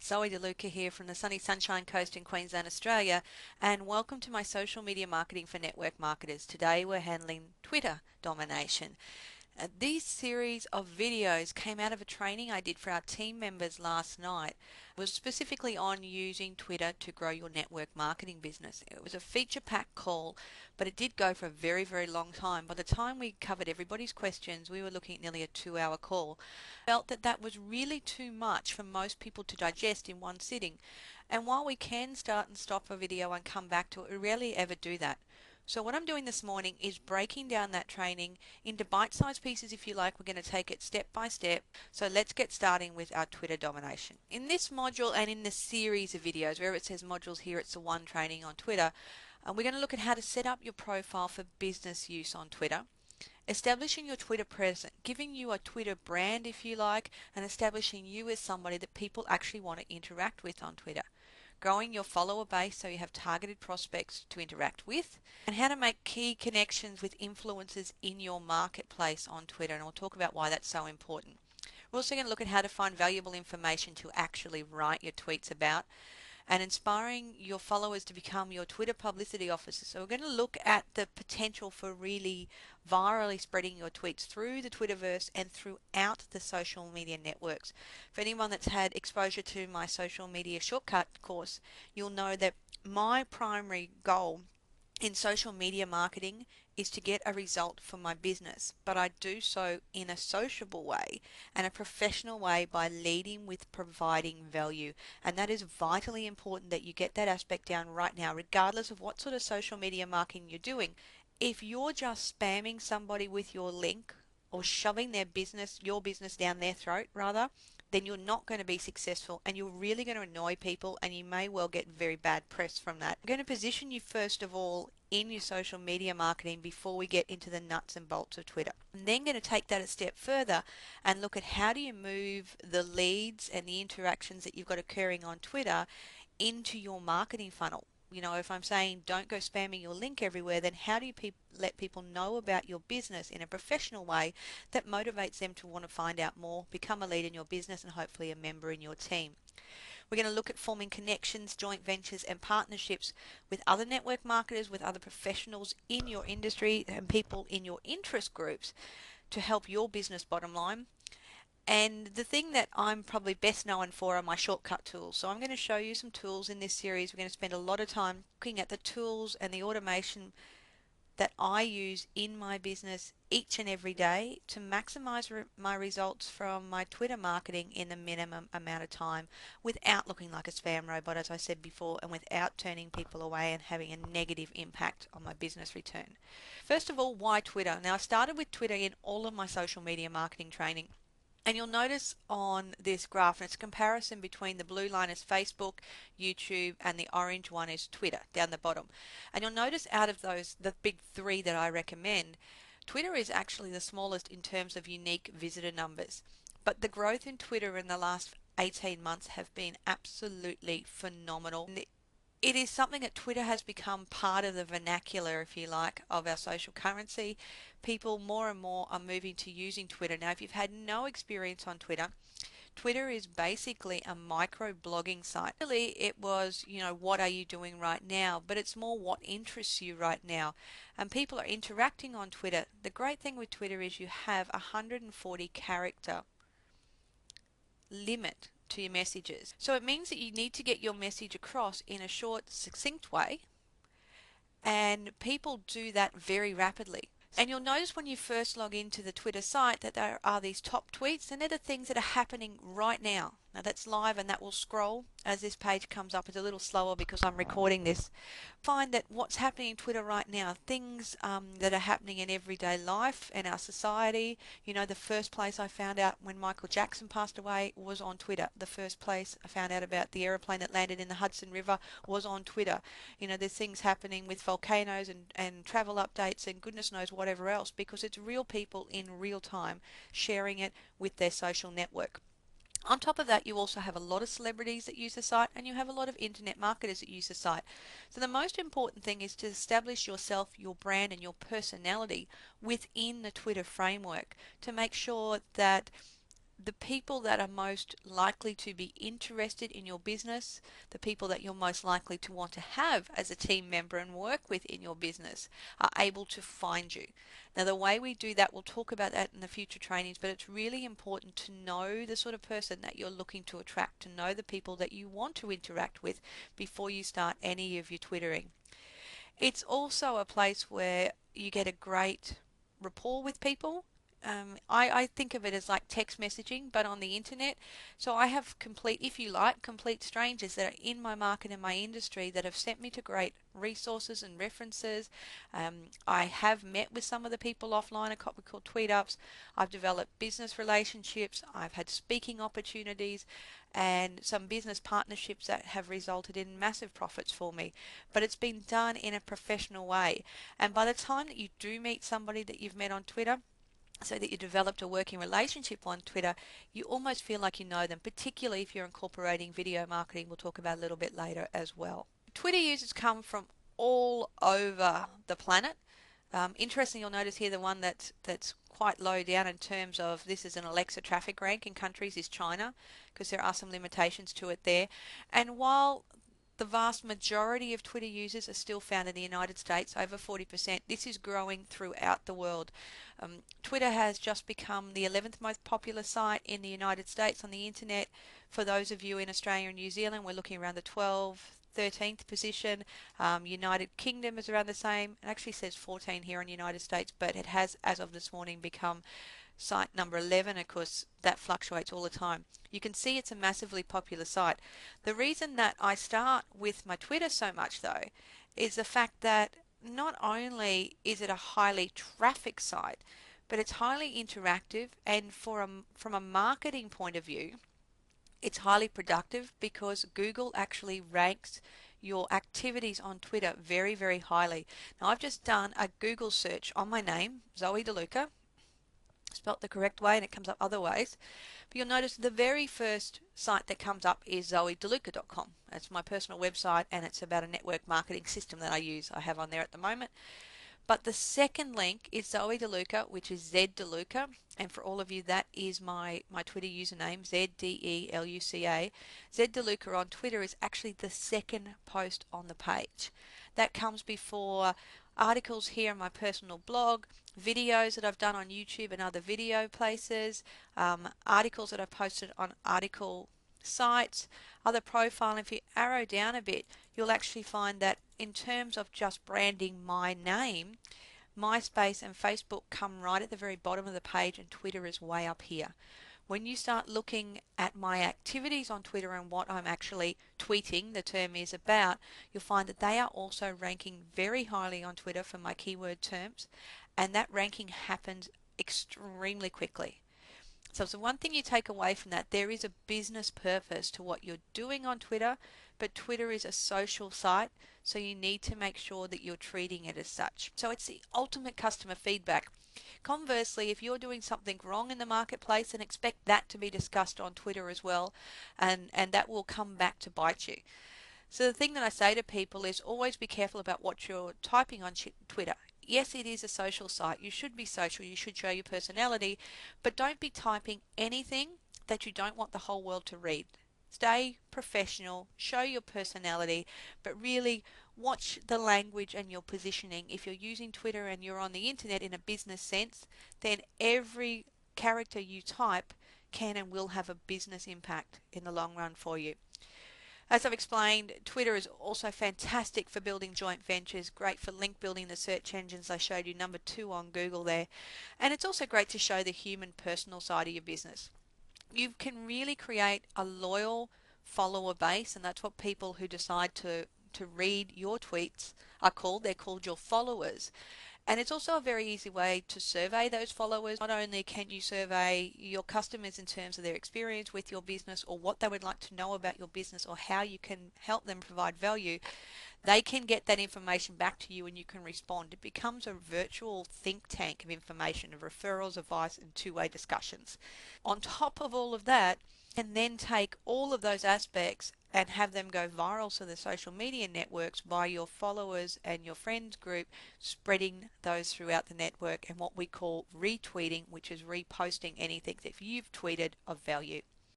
Zoe DeLuca here from the sunny Sunshine Coast in Queensland, Australia, and welcome to my social media marketing for network marketers. Today we're handling Twitter domination. These series of videos came out of a training I did for our team members last night. It was specifically on using Twitter to grow your network marketing business. It was a feature-packed call, but it did go for a very, very long time. By the time we covered everybody's questions, we were looking at nearly a 2-hour call. I felt that that was really too much for most people to digest in one sitting. And while we can start and stop a video and come back to it, we rarely ever do that. So what I'm doing this morning is breaking down that training into bite-sized pieces, if you like. We're going to take it step by step. So let's get starting with our Twitter domination. In this module and in this series of videos, wherever it says modules here, it's the one training on Twitter. We're going to look at how to set up your profile for business use on Twitter, establishing your Twitter presence, giving you a Twitter brand, if you like, and establishing you as somebody that people actually want to interact with on Twitter, growing your follower base so you have targeted prospects to interact with, and how to make key connections with influencers in your marketplace on Twitter. And we'll talk about why that's so important. We're also going to look at how to find valuable information to actually write your tweets about, and inspiring your followers to become your Twitter publicity officers. So we're going to look at the potential for really virally spreading your tweets through the Twitterverse and throughout the social media networks. For anyone that's had exposure to my social media shortcut course, you'll know that my primary goal in social media marketing is to get a result for my business, but I do so in a sociable way and a professional way by leading with providing value. And that is vitally important that you get that aspect down right now, regardless of what sort of social media marketing you're doing. If you're just spamming somebody with your link or shoving your business down their throat rather, then you're not going to be successful and you're really going to annoy people, and you may well get very bad press from that. I'm going to position you first of all in your social media marketing before we get into the nuts and bolts of Twitter. I'm then going to take that a step further and look at how do you move the leads and the interactions that you've got occurring on Twitter into your marketing funnel. You know, if I'm saying don't go spamming your link everywhere, then how do you let people know about your business in a professional way that motivates them to want to find out more, become a lead in your business, and hopefully a member in your team? We're going to look at forming connections, joint ventures, and partnerships with other network marketers, with other professionals in your industry, and people in your interest groups to help your business bottom line. And the thing that I'm probably best known for are my shortcut tools. So I'm going to show you some tools in this series. We're going to spend a lot of time looking at the tools and the automation that I use in my business each and every day to maximize my results from my Twitter marketing in the minimum amount of time, without looking like a spam robot, as I said before, and without turning people away and having a negative impact on my business return. First of all, why Twitter? Now, I started with Twitter in all of my social media marketing training. And you'll notice on this graph, and it's a comparison between the blue line is Facebook, YouTube, and the orange one is Twitter down the bottom. And you'll notice out of those, the big three that I recommend, Twitter is actually the smallest in terms of unique visitor numbers. But the growth in Twitter in the last 18 months have been absolutely phenomenal. It is something that Twitter has become part of the vernacular, if you like, of our social currency. People more and more are moving to using Twitter. Now, if you've had no experience on Twitter, Twitter is basically a micro blogging site. Really, it was, what are you doing right now? But it's more what interests you right now. And people are interacting on Twitter. The great thing with Twitter is you have a 140 character limit to your messages. So it means that you need to get your message across in a short, succinct way, and people do that very rapidly. And you'll notice when you first log into the Twitter site that there are these top tweets, and they're the things that are happening right now. Now that's live, and that will scroll as this page comes up. It's a little slower because I'm recording this. Find that what's happening in Twitter right now, things that are happening in everyday life and our society. The first place I found out when Michael Jackson passed away was on Twitter. The first place I found out about the aeroplane that landed in the Hudson River was on Twitter. There's things happening with volcanoes and travel updates and goodness knows whatever else, because it's real people in real time sharing it with their social network. On top of that, you also have a lot of celebrities that use the site, and you have a lot of internet marketers that use the site. So the most important thing is to establish yourself, your brand, and your personality within the Twitter framework to make sure that the people that are most likely to be interested in your business, the people that you're most likely to want to have as a team member and work with in your business, are able to find you. Now, the way we do that, we'll talk about that in the future trainings, but it's really important to know the sort of person that you're looking to attract, to know the people that you want to interact with before you start any of your Twittering. It's also a place where you get a great rapport with people. I think of it as like text messaging, but on the internet. So I have complete, if you like, complete strangers that are in my market and my industry that have sent me to great resources and references. I have met with some of the people offline, a couple called tweet ups. I've developed business relationships. I've had speaking opportunities and some business partnerships that have resulted in massive profits for me. But it's been done in a professional way. And by the time that you do meet somebody that you've met on Twitter, so that you developed a working relationship on Twitter, you almost feel like you know them, particularly if you're incorporating video marketing. We'll talk about a little bit later as well. Twitter users come from all over the planet. Interesting, you'll notice here the one that's quite low down in terms of this is an Alexa traffic rank in countries is China, because there are some limitations to it there. And while the vast majority of Twitter users are still found in the United States, over 40%. This is growing throughout the world. Twitter has just become the 11th most popular site in the United States on the internet. For those of you in Australia and New Zealand, we're looking around the 13th position. United Kingdom is around the same. It actually says 14 here in the United States, but it has, as of this morning, become site number 11. Of course, that fluctuates all the time. You can see it's a massively popular site. The reason that I start with my Twitter so much, though, is the fact that not only is it a highly trafficked site, but it's highly interactive, and from a marketing point of view, it's highly productive because Google actually ranks your activities on Twitter very, very highly. Now, I've just done a Google search on my name, Zoe DeLuca, spelt the correct way, and it comes up other ways. But you'll notice the very first site that comes up is zoedeluca.com. That's my personal website, and it's about a network marketing system that I use. I have on there at the moment. But the second link is Zoe DeLuca, which is Z DeLuca. And for all of you, that is my Twitter username, ZDELUCA. Z DeLuca on Twitter is actually the second post on the page. That comes before articles here on my personal blog, videos that I've done on YouTube and other video places, articles that I've posted on article sites, other profiling. If you arrow down a bit, you'll actually find that in terms of just branding my name, MySpace and Facebook come right at the very bottom of the page, and Twitter is way up here. When you start looking at my activities on Twitter and what I'm actually tweeting, the term is about, you'll find that they are also ranking very highly on Twitter for my keyword terms, and that ranking happens extremely quickly. So one thing you take away from that, there is a business purpose to what you're doing on Twitter, but Twitter is a social site, so you need to make sure that you're treating it as such. So it's the ultimate customer feedback. Conversely, if you're doing something wrong in the marketplace, then expect that to be discussed on Twitter as well, and that will come back to bite you. So the thing that I say to people is always be careful about what you're typing on Twitter. Yes, it is a social site. You should be social. You should show your personality, but don't be typing anything that you don't want the whole world to read. Stay professional, show your personality, but really watch the language and your positioning. If you're using Twitter and you're on the internet in a business sense, then every character you type can and will have a business impact in the long run for you. As I've explained, Twitter is also fantastic for building joint ventures, great for link building the search engines. I showed you number 2 on Google there. And it's also great to show the human personal side of your business. You can really create a loyal follower base, and that's what people who decide to read your tweets are called. They're called your followers. And it's also a very easy way to survey those followers. Not only can you survey your customers in terms of their experience with your business or what they would like to know about your business or how you can help them provide value, they can get that information back to you and you can respond. It becomes a virtual think tank of information, of referrals, advice, and two-way discussions. On top of all of that, and then take all of those aspects and have them go viral to the social media networks by your followers and your friends group spreading those throughout the network, and what we call retweeting, which is reposting anything that you've tweeted of value.